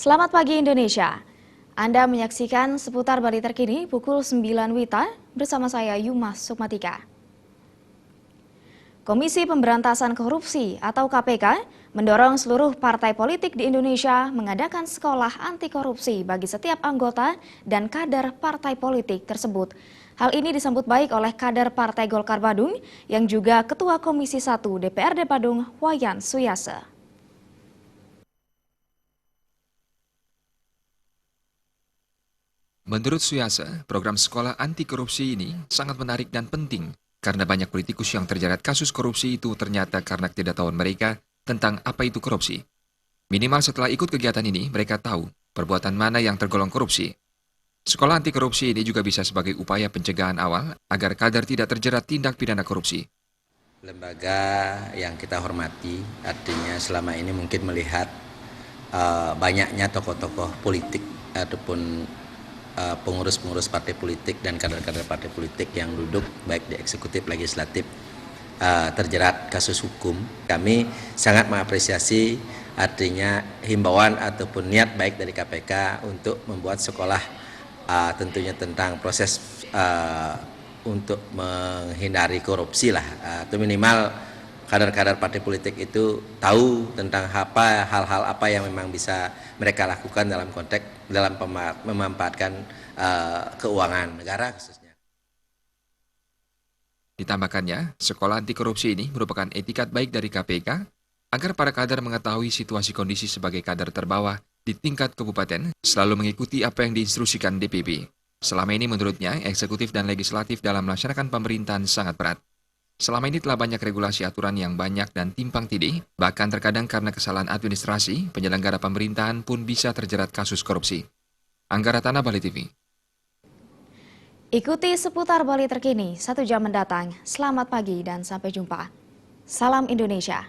Selamat pagi Indonesia. Anda menyaksikan seputar Bali terkini pukul 9 WITA bersama saya Yumas Sukmatika. Komisi Pemberantasan Korupsi atau KPK mendorong seluruh partai politik di Indonesia mengadakan sekolah anti korupsi bagi setiap anggota dan kader partai politik tersebut. Hal ini disambut baik oleh kader Partai Golkar Badung yang juga Ketua Komisi 1 DPRD Badung, Wayan Suyase. Menurut Suyase, program sekolah anti korupsi ini sangat menarik dan penting karena banyak politikus yang terjerat kasus korupsi itu ternyata karena ketidaktahuan mereka tentang apa itu korupsi. Minimal setelah ikut kegiatan ini, mereka tahu perbuatan mana yang tergolong korupsi. Sekolah anti korupsi ini juga bisa sebagai upaya pencegahan awal agar kader tidak terjerat tindak pidana korupsi. Lembaga yang kita hormati, artinya selama ini mungkin melihat banyaknya tokoh-tokoh politik ataupun pengurus-pengurus partai politik dan kader-kader partai politik yang duduk baik di eksekutif, legislatif terjerat kasus hukum. Kami sangat mengapresiasi artinya himbauan ataupun niat baik dari KPK untuk membuat sekolah tentunya tentang proses untuk menghindari korupsi lah, atau minimal kader-kader partai politik itu tahu tentang hal-hal apa yang memang bisa mereka lakukan dalam konteks dalam memanfaatkan keuangan negara khususnya. Ditambahkannya, sekolah anti korupsi ini merupakan etikat baik dari KPK agar para kader mengetahui situasi kondisi sebagai kader terbawah di tingkat kabupaten selalu mengikuti apa yang diinstruksikan DPP. Selama ini menurutnya, eksekutif dan legislatif dalam melaksanakan pemerintahan sangat berat. Selama ini telah banyak regulasi aturan yang banyak dan timpang tindih, bahkan terkadang karena kesalahan administrasi, penyelenggara pemerintahan pun bisa terjerat kasus korupsi. Anggara Tanah, Bali TV. Ikuti seputar Bali terkini 1 jam mendatang. Selamat pagi dan sampai jumpa. Salam Indonesia.